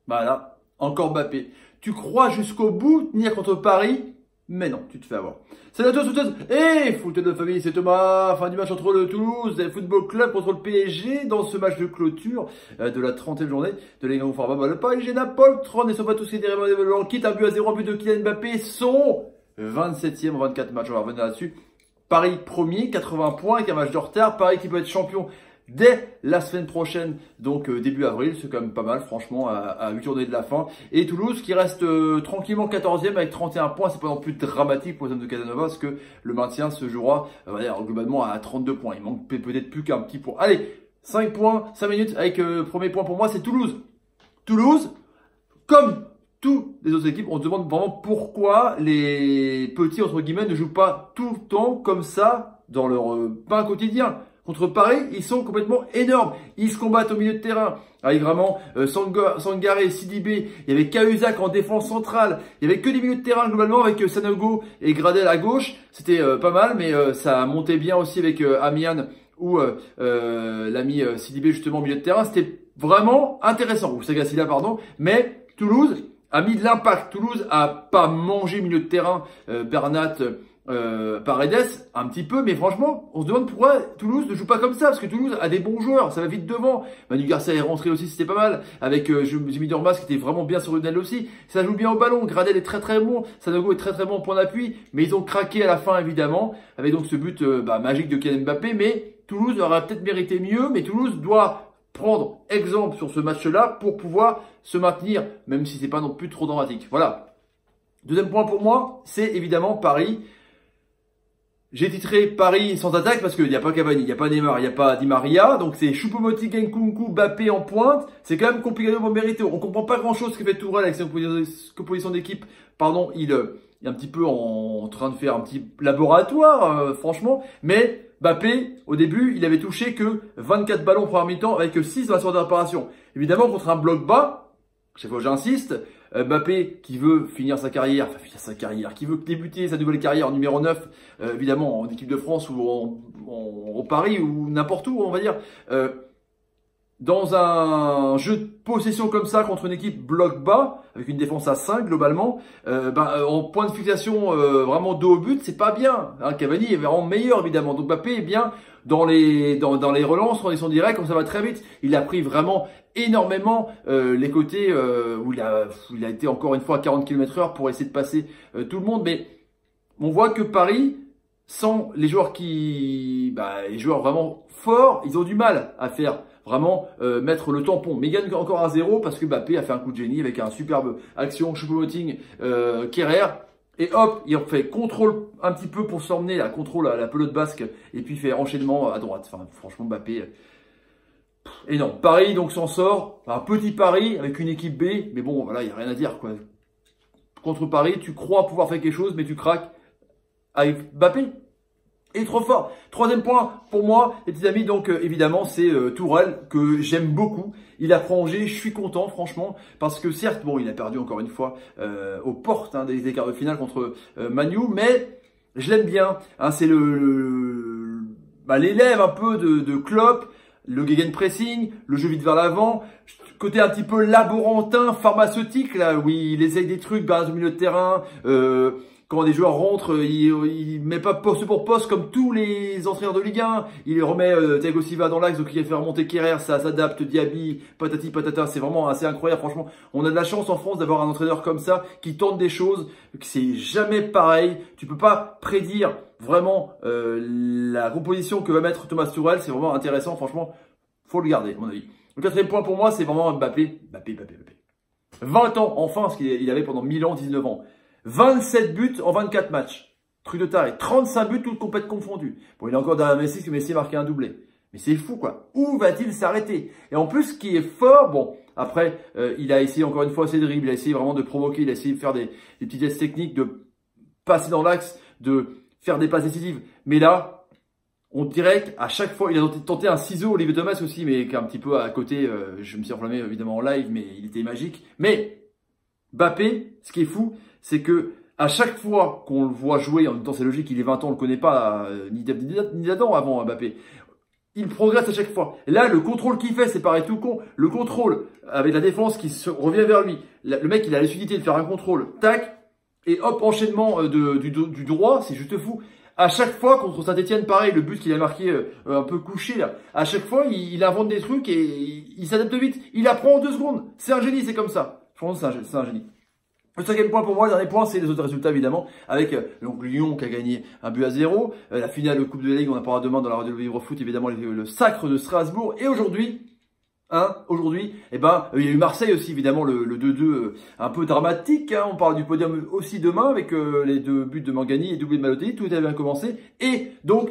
Bah là, encore Mbappé. Tu crois jusqu'au bout tenir contre Paris? Mais non, tu te fais avoir. Salut à tous, foot de famille, c'est Thomas. Fin du match entre le Toulouse et le Football Club contre le PSG dans ce match de clôture de la 30e journée de Ligue 1 Format. Le Paris Naples, Tron et Sopa tous qui derrière quitte un but à 0, un but de Kylian Mbappé, son 27e en 24 matchs. On va revenir là-dessus. Paris premier, 80 points avec un match de retard. Paris qui peut être champion dès la semaine prochaine, donc début avril, c'est quand même pas mal franchement à 8 journées de la fin. Et Toulouse qui reste tranquillement 14e avec 31 points, c'est pas non plus dramatique pour les hommes de Casanova parce que le maintien se jouera globalement à 32 points. Il manque peut-être plus qu'un petit point. Allez, 5 points, 5 minutes avec premier point pour moi, c'est Toulouse. Toulouse, comme toutes les autres équipes, on se demande vraiment pourquoi les petits, entre guillemets, ne jouent pas tout le temps comme ça dans leur pain quotidien. Contre Paris, ils sont complètement énormes. Ils se combattent au milieu de terrain. Avec vraiment Sangaré, Sidibé, il y avait Cahuzac en défense centrale. Il y avait que des milieux de terrain globalement avec Sanogo et Gradel à gauche. C'était pas mal, mais ça montait bien aussi avec Amian ou l'ami Sidibé justement au milieu de terrain. C'était vraiment intéressant. Ou Sagasila, pardon. Mais Toulouse a mis de l'impact. Toulouse a pas mangé milieu de terrain. Bernat, Paredes, un petit peu, mais franchement, on se demande pourquoi Toulouse ne joue pas comme ça, parce que Toulouse a des bons joueurs, ça va vite devant. Manu Garcia est rentré aussi, c'était pas mal, avec Jimmy Dormas qui était vraiment bien sur Runel aussi. Ça joue bien au ballon, Gradel est très très bon, Sanogo est très très bon au point d'appui, mais ils ont craqué à la fin évidemment, avec donc ce but magique de Kylian Mbappé, mais Toulouse aurait peut-être mérité mieux, mais Toulouse doit prendre exemple sur ce match-là pour pouvoir se maintenir, même si c'est pas non plus trop dramatique. Voilà. Deuxième point pour moi, c'est évidemment Paris. J'ai titré Paris sans attaque parce qu'il n'y a pas Cavani, il n'y a pas Neymar, il n'y a pas Di Maria. Donc c'est Choupo-Moting, Nkunku, Mbappé en pointe. C'est quand même compliqué de mériter. On comprend pas grand chose ce que fait Tourelle avec sa composition d'équipe. Pardon, il est un petit peu en train de faire un petit laboratoire, franchement. Mais Mbappé, au début, il avait touché que 24 ballons pour un mi-temps avec 6 dans la sortie de réparation. Évidemment, contre un bloc bas, chaque fois j'insiste, Mbappé qui veut finir sa carrière, qui veut débuter sa nouvelle carrière en numéro 9, évidemment en équipe de France ou en Paris ou n'importe où, on va dire, dans un jeu de possession comme ça contre une équipe bloc bas, avec une défense à 5 globalement, en point de fixation vraiment dos au but, c'est pas bien. Hein, Cavani est vraiment meilleur évidemment, donc Mbappé est bien dans les relances, transition directe, comme ça va très vite. Il a pris vraiment énormément les côtés où il a été encore une fois à 40 km/h pour essayer de passer tout le monde. Mais on voit que Paris, sans les joueurs les joueurs vraiment forts, ils ont du mal à faire vraiment mettre le tampon. Mais ils gagnent encore à 0 parce que Mbappé a fait un coup de génie avec un superbe action, Choupo-Moting, Kerrer. Et hop, il fait contrôle un petit peu pour s'emmener, la contrôle à la pelote basque, et puis fait enchaînement à droite. Enfin, franchement, Mbappé, énorme. Paris donc s'en sort, un petit Paris avec une équipe B, mais bon, voilà, il n'y a rien à dire, quoi. Contre Paris, tu crois pouvoir faire quelque chose, mais tu craques avec Mbappé. Et trop fort. Troisième point pour moi, les petits amis, donc évidemment, c'est Tourelle que j'aime beaucoup. Il a prolongé, je suis content franchement, parce que certes, bon, il a perdu encore une fois aux portes des quarts de finale contre Manu, mais je l'aime bien. Hein, c'est l'élève un peu de Klopp, le gegenpressing, le jeu vite vers l'avant, côté un petit peu laborantin, pharmaceutique, là, où il essaye des trucs, base au milieu de terrain, quand des joueurs rentrent, il met pas poste pour poste comme tous les entraîneurs de Ligue 1. Il remet Thiago Silva dans l'axe, donc il fait remonter Kerrer, ça s'adapte, Diaby, patati patata. C'est vraiment assez incroyable. Franchement, on a de la chance en France d'avoir un entraîneur comme ça qui tente des choses. C'est jamais pareil. Tu peux pas prédire vraiment la composition que va mettre Thomas Tuchel. C'est vraiment intéressant. Franchement, faut le garder, à mon avis. Le quatrième point pour moi, c'est vraiment Mbappé. 20 ans, enfin, ce qu'il avait pendant 1000 ans, 19 ans. 27 buts en 24 matchs. Truc de taré. 35 buts, toutes compètes confondues. Bon, il est encore derrière Messi, parce que Messi a marqué un doublé. Mais c'est fou, quoi. Où va-t-il s'arrêter? Et en plus, ce qui est fort, bon, après, il a essayé encore une fois ses dribbles, il a essayé vraiment de provoquer, il a essayé de faire des petits gestes techniques, de passer dans l'axe, de faire des passes décisives. Mais là, on dirait qu'à chaque fois, il a tenté un ciseau, Olivier Thomas aussi, mais qui est un petit peu à côté, je me suis enflammé évidemment en live, mais il était magique. Mais Mbappé, ce qui est fou, c'est que à chaque fois qu'on le voit jouer, en même temps c'est logique, il est 20 ans, on le connaît pas, ni d'Adam avant Mbappé. il progresse à chaque fois. Et là, le contrôle qu'il fait, c'est pareil tout con. Le contrôle avec la défense qui revient vers lui. Le mec, il a la lucidité de faire un contrôle. Tac. Et hop, enchaînement du droit. C'est juste fou. À chaque fois, contre Saint-Etienne, pareil, le but qu'il a marqué un peu couché là. À chaque fois, il invente des trucs et il s'adapte vite. Il apprend en 2 secondes. C'est un génie, c'est comme ça. Franchement, c'est un génie. Le 5e point pour moi, le dernier point, c'est les autres résultats évidemment, avec donc Lyon qui a gagné 1-0, la finale de Coupe de la Ligue, on en parlera demain dans la radio de Vivre Foot, évidemment le sacre de Strasbourg, et aujourd'hui, il y a eu Marseille aussi, évidemment, le 2-2 un peu dramatique, hein, on parle du podium aussi demain, avec les 2 buts de Mangani et doublé de Balotelli, tout a bien commencé, et donc,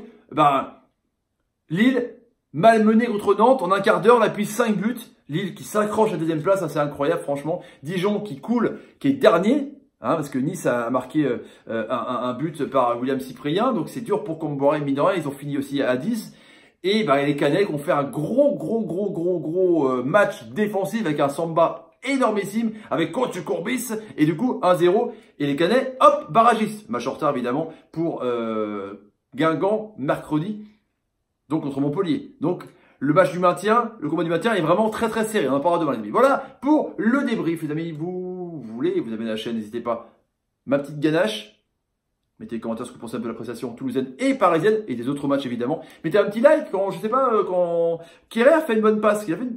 Lille, malmené contre Nantes, en un quart d'heure, on a pris 5 buts, Lille qui s'accroche à la 2e place, c'est incroyable franchement. Dijon qui coule, qui est dernier, hein, parce que Nice a marqué un but par William Cyprien, donc c'est dur pour Comboiré et Minoret, ils ont fini aussi à 10. Et les Cannais qui ont fait un gros match défensif avec un Samba énormissime, avec coach Courbis, et du coup 1-0, et les Cannais, hop, barragistes. Match en retard évidemment pour Guingamp mercredi, donc contre Montpellier. Donc le match du maintien, le combat du maintien est vraiment très serré. On en parlera demain les amis. Voilà pour le débrief les amis. Vous voulez vous abonner à la chaîne, n'hésitez pas. Ma petite ganache. Mettez les commentaires ce que vous pensez un peu de la prestation toulousaine et parisienne et des autres matchs évidemment. Mettez un petit like quand, je sais pas, quand Kehrer fait une bonne passe. Il a fait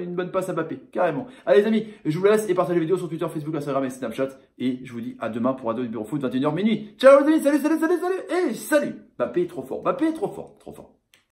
une bonne passe à Mbappé, carrément. Allez les amis, je vous laisse et partagez la vidéo sur Twitter, Facebook, Instagram et Snapchat. Et je vous dis à demain pour Ado Bureau Foot, 21h minuit. Ciao les amis, salut et salut. Mbappé est trop fort, trop fort.